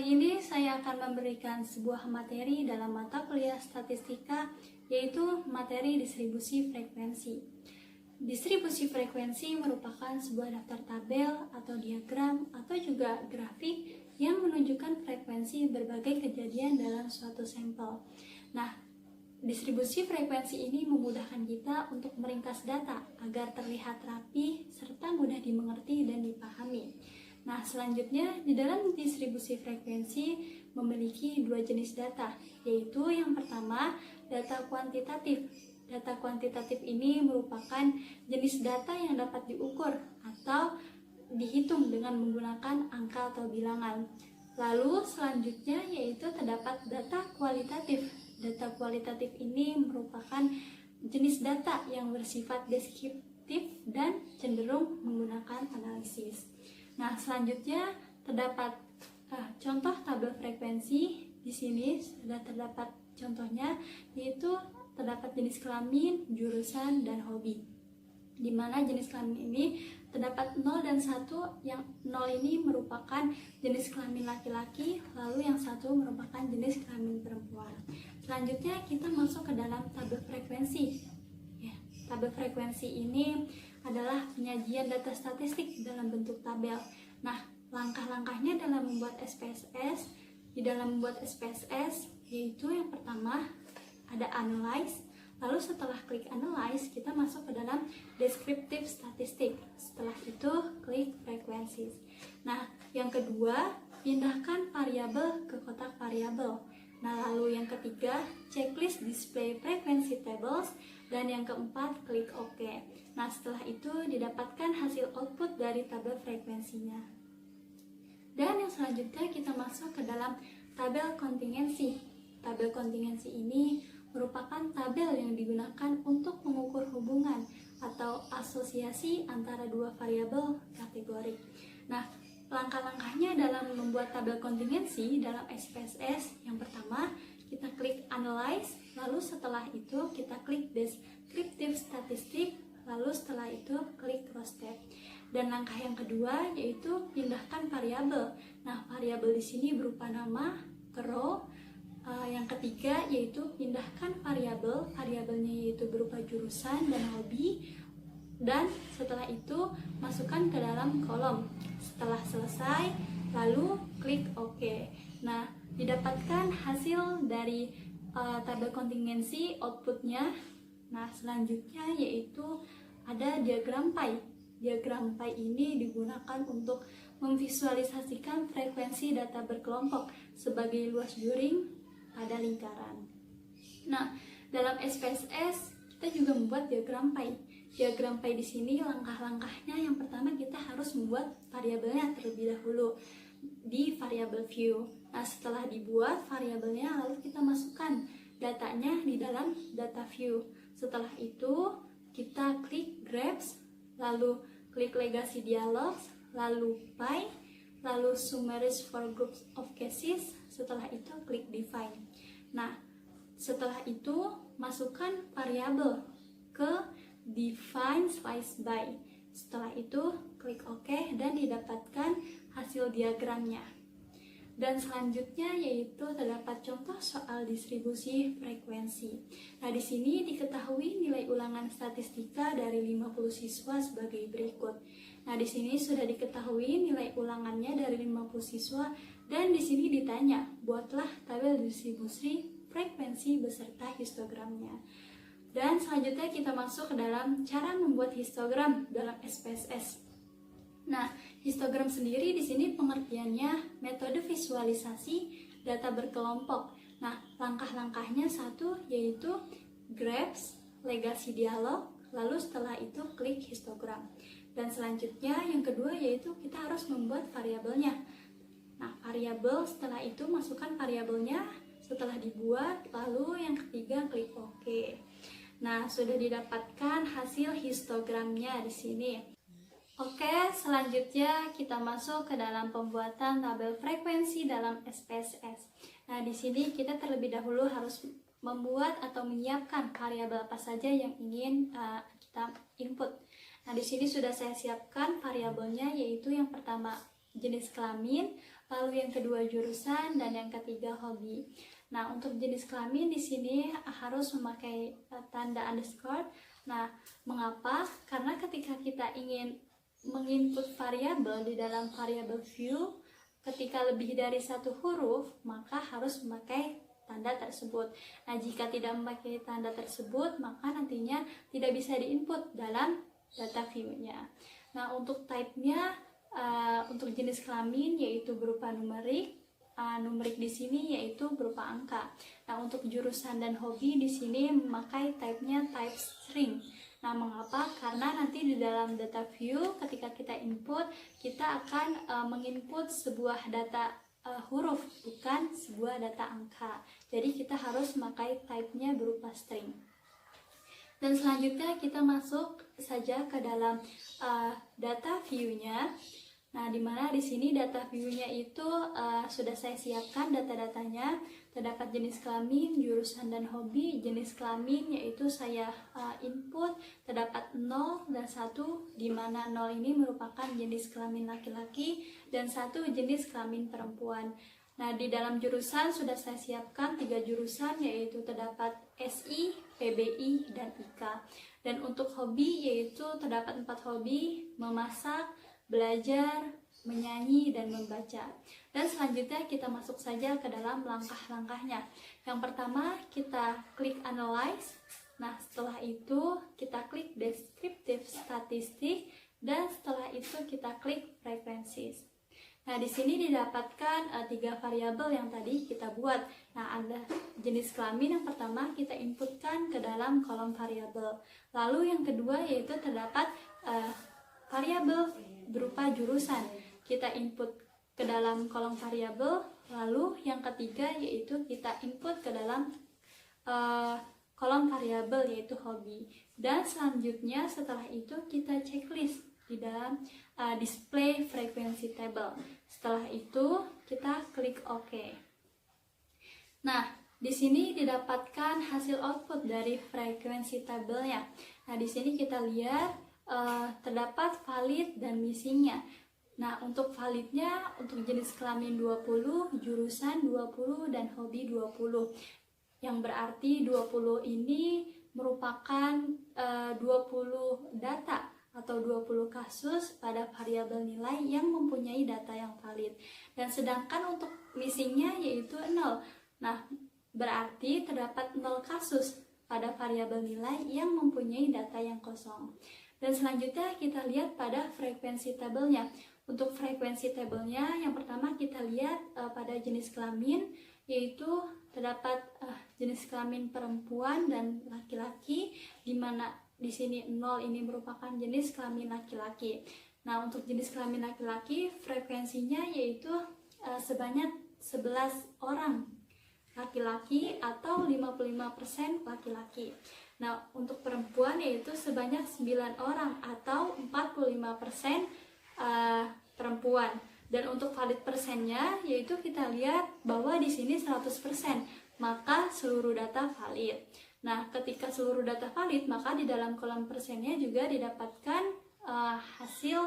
Kali ini saya akan memberikan sebuah materi dalam mata kuliah statistika, yaitu materi distribusi frekuensi. Distribusi frekuensi merupakan sebuah daftar tabel atau diagram atau juga grafik yang menunjukkan frekuensi berbagai kejadian dalam suatu sampel. Nah, distribusi frekuensi ini memudahkan kita untuk meringkas data agar terlihat rapi serta mudah dimengerti dan dipahami. Nah, selanjutnya di dalam distribusi frekuensi memiliki dua jenis data, yaitu yang pertama data kuantitatif. Data kuantitatif ini merupakan jenis data yang dapat diukur atau dihitung dengan menggunakan angka atau bilangan. Lalu selanjutnya yaitu terdapat data kualitatif. Data kualitatif ini merupakan jenis data yang bersifat deskriptif dan cenderung menggunakan analisis. Nah, selanjutnya terdapat contoh tabel frekuensi. Di sini sudah terdapat contohnya, yaitu terdapat jenis kelamin, jurusan, dan hobi. Di mana jenis kelamin ini terdapat 0 dan 1, yang 0 ini merupakan jenis kelamin laki-laki, lalu yang 1 merupakan jenis kelamin perempuan. Selanjutnya kita masuk ke dalam tabel frekuensi. Tabel frekuensi ini adalah penyajian data statistik dalam bentuk tabel. Nah, langkah-langkahnya dalam membuat SPSS. Di dalam membuat SPSS, yaitu yang pertama ada analyze. Lalu setelah klik analyze, kita masuk ke dalam descriptive statistik. Setelah itu klik frequencies. Nah, yang kedua, pindahkan variabel ke kotak variabel. Nah, lalu yang ketiga, checklist display frequency tables, dan yang keempat, klik OK. Nah, setelah itu didapatkan hasil output dari tabel frekuensinya. Dan yang selanjutnya kita masuk ke dalam tabel kontingensi. Tabel kontingensi ini merupakan tabel yang digunakan untuk mengukur hubungan atau asosiasi antara dua variabel kategori. Nah, langkah-langkahnya dalam membuat tabel kontingensi dalam SPSS, yang pertama kita klik analyze, lalu setelah itu kita klik descriptive statistik, lalu setelah itu klik roster. Dan langkah yang kedua yaitu pindahkan variabel. Nah, variabel di sini berupa nama ke row. Yang ketiga yaitu pindahkan variabel, variabelnya yaitu berupa jurusan dan hobi, dan setelah itu masukkan ke dalam kolom. Setelah selesai, lalu klik OK. Nah, didapatkan hasil dari tabel kontingensi outputnya. Nah, selanjutnya yaitu ada diagram pie. Diagram pie ini digunakan untuk memvisualisasikan frekuensi data berkelompok sebagai luas juring pada lingkaran. Nah, dalam SPSS kita juga membuat diagram pie. Diagram pie di sini langkah-langkahnya yang pertama kita harus membuat variabelnya terlebih dahulu di variabel view. Nah, setelah dibuat variabelnya lalu kita masukkan datanya di dalam data view. Setelah itu kita klik graphs, lalu klik legacy dialogs, lalu pie, lalu summarize for groups of cases. Setelah itu klik define. Nah, setelah itu masukkan variabel ke define slice by. Setelah itu klik OK dan didapatkan hasil diagramnya. Dan selanjutnya yaitu terdapat contoh soal distribusi frekuensi. Nah, di sini diketahui nilai ulangan statistika dari 50 siswa sebagai berikut. Nah, di sini sudah diketahui nilai ulangannya dari 50 siswa, dan di sini ditanya, buatlah tabel distribusi frekuensi beserta histogramnya. Dan selanjutnya kita masuk ke dalam cara membuat histogram dalam SPSS. Nah, histogram sendiri di sini pengertiannya metode visualisasi data berkelompok. Nah, langkah-langkahnya satu yaitu graphs, legacy dialog, lalu setelah itu klik histogram. Dan selanjutnya yang kedua yaitu kita harus membuat variabelnya. Nah, variabel setelah itu masukkan variabelnya, setelah dibuat, lalu yang ketiga klik OK. Nah, sudah didapatkan hasil histogramnya di sini. Oke, selanjutnya kita masuk ke dalam pembuatan tabel frekuensi dalam SPSS. Nah, di sini kita terlebih dahulu harus membuat atau menyiapkan variabel apa saja yang ingin kita input. Nah, di sini sudah saya siapkan variabelnya, yaitu yang pertama jenis kelamin, lalu yang kedua jurusan, dan yang ketiga hobi. Nah, untuk jenis kelamin di sini harus memakai tanda underscore. Nah, mengapa? Karena ketika kita ingin menginput variabel di dalam variabel view, ketika lebih dari satu huruf, maka harus memakai tanda tersebut. Nah, jika tidak memakai tanda tersebut, maka nantinya tidak bisa diinput dalam data view-nya. Nah, untuk type-nya, untuk jenis kelamin yaitu berupa numerik. Numerik di sini yaitu berupa angka. Nah, untuk jurusan dan hobi di sini memakai type-nya type string. Nah, mengapa? Karena nanti di dalam data view ketika kita input, kita akan menginput sebuah data huruf, bukan sebuah data angka. Jadi kita harus memakai type-nya berupa string. Dan selanjutnya kita masuk saja ke dalam data view-nya. Nah, dimana di sini data view-nya itu sudah saya siapkan data-datanya. Terdapat jenis kelamin, jurusan, dan hobi. Jenis kelamin yaitu saya input terdapat 0 dan 1, di mana 0 ini merupakan jenis kelamin laki-laki dan 1 jenis kelamin perempuan. Nah, di dalam jurusan sudah saya siapkan 3 jurusan, yaitu terdapat SI, PBI, dan IK. Dan untuk hobi yaitu terdapat 4 hobi: memasak, belajar, menyanyi, dan membaca. Dan selanjutnya kita masuk saja ke dalam langkah-langkahnya. Yang pertama, kita klik analyze. Nah, setelah itu kita klik descriptive statistik, dan setelah itu kita klik frequencies. Nah, di sini didapatkan 3 variabel yang tadi kita buat. Nah, ada jenis kelamin yang pertama kita inputkan ke dalam kolom variabel. Lalu yang kedua yaitu terdapat variabel berupa jurusan. Kita input ke dalam kolom variabel. Lalu yang ketiga yaitu kita input ke dalam kolom variabel yaitu hobi. Dan selanjutnya setelah itu kita checklist di dalam display frequency table. Setelah itu kita klik OK. Nah, di sini didapatkan hasil output dari frequency table-nya. Nah, di sini kita lihat terdapat valid dan missingnya. Nah, untuk validnya untuk jenis kelamin 20, jurusan 20, dan hobi 20. Yang berarti 20 ini merupakan 20 data atau 20 kasus pada variabel nilai yang mempunyai data yang valid. Dan sedangkan untuk missingnya yaitu 0. Nah, berarti terdapat 0 kasus pada variabel nilai yang mempunyai data yang kosong. Dan selanjutnya kita lihat pada frekuensi tabelnya. Untuk frekuensi tabelnya, yang pertama kita lihat pada jenis kelamin, yaitu terdapat jenis kelamin perempuan dan laki-laki, di mana di sini 0 ini merupakan jenis kelamin laki-laki. Nah, untuk jenis kelamin laki-laki, frekuensinya yaitu sebanyak 11 orang laki-laki atau 55% laki-laki. Nah, untuk perempuan yaitu sebanyak 9 orang atau 45% perempuan. Dan untuk valid persennya yaitu kita lihat bahwa di sini 100%, maka seluruh data valid. Nah, ketika seluruh data valid, maka di dalam kolom persennya juga didapatkan hasil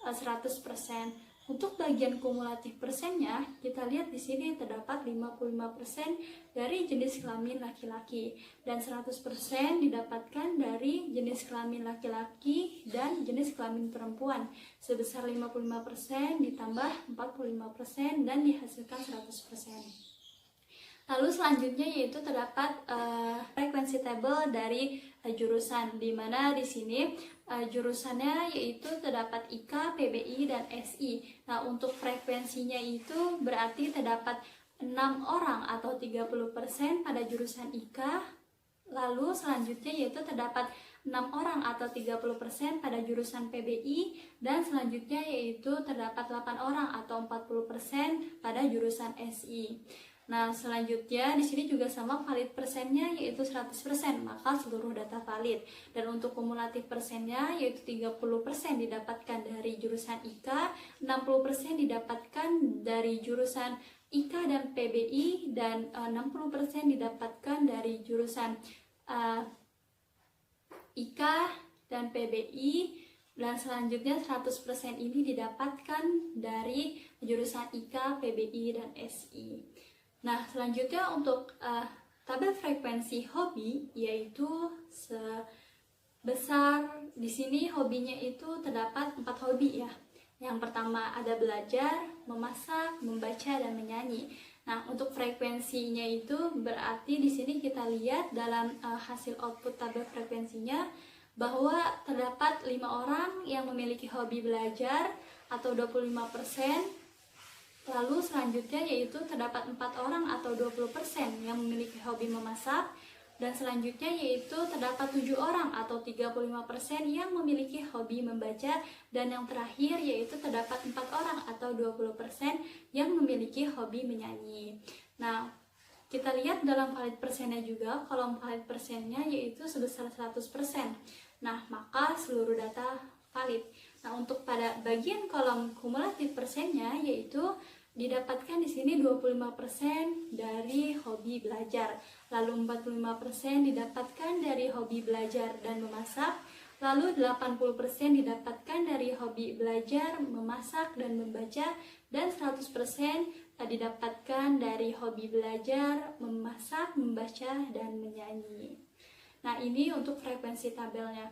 100%. Untuk bagian kumulatif persennya, kita lihat di sini terdapat 55% dari jenis kelamin laki-laki dan 100% didapatkan dari jenis kelamin laki-laki dan jenis kelamin perempuan. Sebesar 55% ditambah 45% dan dihasilkan 100%. Lalu selanjutnya yaitu terdapat frekuensi table dari jurusan, di mana di sini jurusannya yaitu terdapat IK, PBI, dan SI. Nah, untuk frekuensinya itu berarti terdapat 6 orang atau 30% pada jurusan IK. Lalu selanjutnya yaitu terdapat 6 orang atau 30% pada jurusan PBI, dan selanjutnya yaitu terdapat 8 orang atau 40% pada jurusan SI. Nah, selanjutnya di sini juga sama, valid persennya yaitu 100%, maka seluruh data valid. Dan untuk kumulatif persennya yaitu 30% didapatkan dari jurusan IK, 60% didapatkan dari jurusan IK dan PBI, dan 60% didapatkan dari jurusan IK dan PBI, Dan selanjutnya 100% ini didapatkan dari jurusan IK, PBI, dan SI. Nah, selanjutnya untuk tabel frekuensi hobi, yaitu sebesar di sini hobinya itu terdapat 4 hobi ya. Yang pertama ada belajar, memasak, membaca, dan menyanyi. Nah, untuk frekuensinya itu berarti di sini kita lihat dalam hasil output tabel frekuensinya bahwa terdapat 5 orang yang memiliki hobi belajar atau 25%, lalu selanjutnya yaitu terdapat 4 orang atau 20% yang memiliki hobi memasak, dan selanjutnya yaitu terdapat 7 orang atau 35% yang memiliki hobi membaca, dan yang terakhir yaitu terdapat 4 orang atau 20% yang memiliki hobi menyanyi. Nah, kita lihat dalam valid persennya juga, kolom valid persennya yaitu sebesar 100%. Nah, maka seluruh data valid. Nah, untuk pada bagian kolom kumulatif persennya yaitu didapatkan di sini 25% dari hobi belajar, lalu 45% didapatkan dari hobi belajar dan memasak, lalu 80% didapatkan dari hobi belajar, memasak, dan membaca, dan 100% didapatkan dari hobi belajar, memasak, membaca, dan menyanyi. Nah, ini untuk frekuensi tabelnya.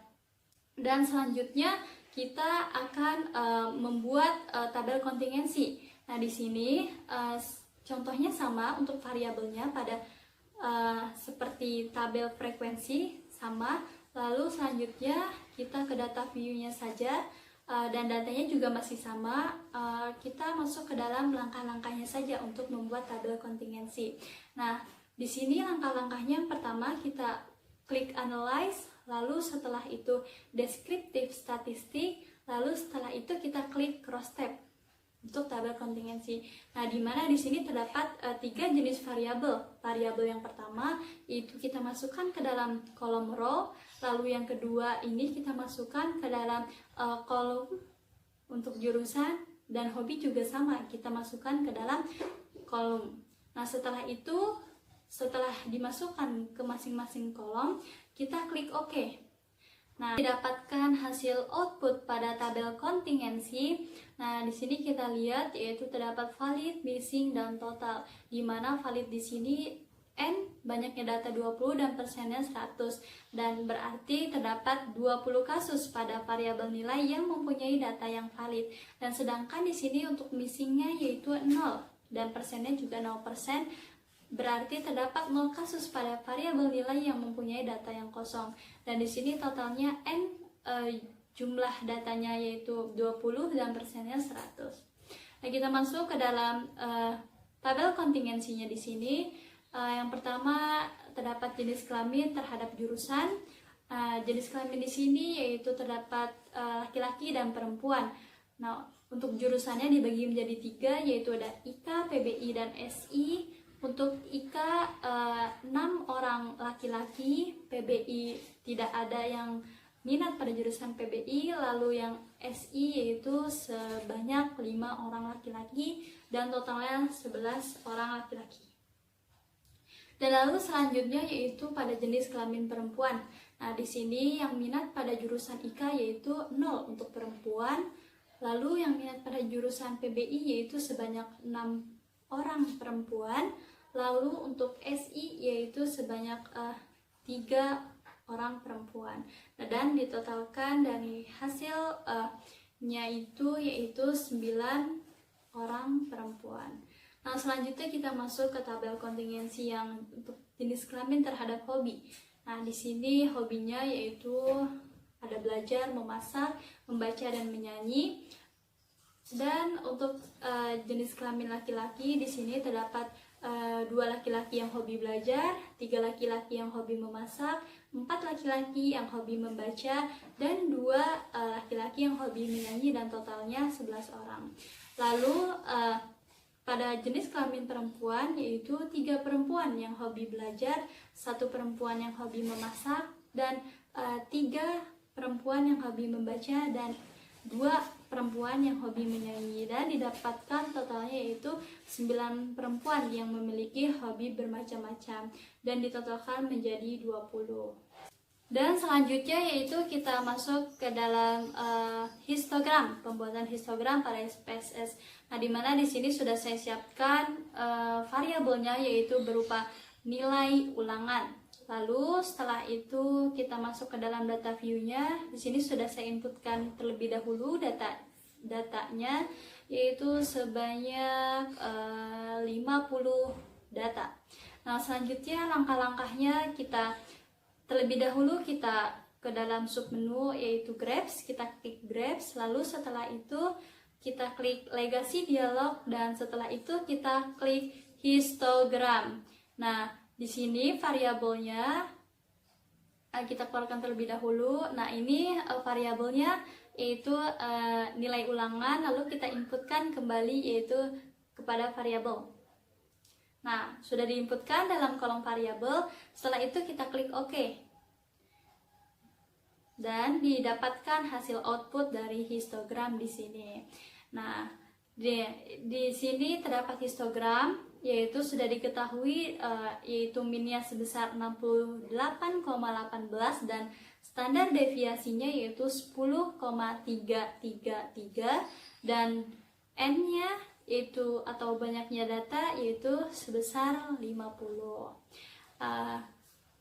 Dan selanjutnya kita akan membuat tabel kontingensi. Nah, di sini contohnya sama untuk variabelnya pada seperti tabel frekuensi sama. Lalu selanjutnya kita ke data view-nya saja, dan datanya juga masih sama. Kita masuk ke dalam langkah-langkahnya saja untuk membuat tabel kontingensi. Nah, di sini langkah-langkahnya yang pertama kita klik analyze, lalu setelah itu descriptive statistik, lalu setelah itu kita klik cross tab untuk tabel kontingensi. Nah, di mana di sini terdapat 3 jenis variabel. Variabel yang pertama itu kita masukkan ke dalam kolom row, lalu yang kedua ini kita masukkan ke dalam kolom untuk jurusan, dan hobi juga sama, kita masukkan ke dalam kolom. Nah, setelah itu, setelah dimasukkan ke masing-masing kolom, kita klik OK. Nah, didapatkan hasil output pada tabel kontingensi. Nah, di sini kita lihat yaitu terdapat valid, missing, dan total. Di mana valid di sini N banyaknya data 20 dan persennya 100, dan berarti terdapat 20 kasus pada variabel nilai yang mempunyai data yang valid. Dan sedangkan di sini untuk missingnya yaitu 0 dan persennya juga 0%. Berarti terdapat 0 kasus pada variabel nilai yang mempunyai data yang kosong. Dan di sini totalnya N jumlah datanya yaitu 20 dan persennya 100. Nah, kita masuk ke dalam tabel kontingensinya di sini. Yang pertama terdapat jenis kelamin terhadap jurusan. Jenis kelamin di sini yaitu terdapat laki-laki dan perempuan. Nah, untuk jurusannya dibagi menjadi 3, yaitu ada IK, PBI, dan SI. Untuk IK 6 orang laki-laki, PBI tidak ada yang minat pada jurusan PBI, lalu yang SI yaitu sebanyak 5 orang laki-laki dan totalnya 11 orang laki-laki. Dan lalu selanjutnya yaitu pada jenis kelamin perempuan. Nah, di sini yang minat pada jurusan IK yaitu 0 untuk perempuan, lalu yang minat pada jurusan PBI yaitu sebanyak 6 orang perempuan. Lalu untuk SI yaitu sebanyak 3 orang perempuan. Nah, dan ditotalkan dari hasilnya itu yaitu 9 orang perempuan. Nah, selanjutnya kita masuk ke tabel kontingensi yang untuk jenis kelamin terhadap hobi. Nah, di sini hobinya yaitu ada belajar, memasak, membaca, dan menyanyi. Dan untuk jenis kelamin laki-laki di sini terdapat 2 laki-laki yang hobi belajar, 3 laki-laki yang hobi memasak, 4 laki-laki yang hobi membaca, dan 2 laki-laki yang hobi menyanyi, dan totalnya 11 orang. Lalu pada jenis kelamin perempuan yaitu 3 perempuan yang hobi belajar, 1 perempuan yang hobi memasak, dan 3 perempuan yang hobi membaca, dan 2 perempuan yang hobi menyanyi. Dan didapatkan totalnya yaitu 9 perempuan yang memiliki hobi bermacam-macam, dan ditotalkan menjadi 20. Dan selanjutnya yaitu kita masuk ke dalam histogram, pembuatan histogram pada SPSS. Nah, dimana di sini sudah saya siapkan variabelnya yaitu berupa nilai ulangan. Lalu setelah itu kita masuk ke dalam data view-nya. Di sini sudah saya inputkan terlebih dahulu datanya yaitu sebanyak 50 data. Nah, selanjutnya langkah-langkahnya kita terlebih dahulu kita ke dalam submenu yaitu Graph, kita klik Graph, lalu setelah itu kita klik Legacy Dialog dan setelah itu kita klik Histogram. Nah, di sini variabelnya kita keluarkan terlebih dahulu. Nah, ini variabelnya yaitu nilai ulangan, lalu kita inputkan kembali yaitu kepada variabel. Nah, sudah diinputkan dalam kolom variabel, setelah itu kita klik OK. Dan didapatkan hasil output dari histogram di sini. Nah, di sini terdapat histogram, yaitu sudah diketahui yaitu minnya sebesar 68,18 dan standar deviasinya yaitu 10,333 dan N-nya yaitu atau banyaknya data yaitu sebesar 50.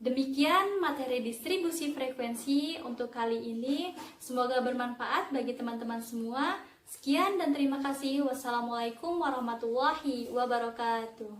Demikian materi distribusi frekuensi untuk kali ini. Semoga bermanfaat bagi teman-teman semua. Sekian dan terima kasih. Wassalamualaikum warahmatullahi wabarakatuh.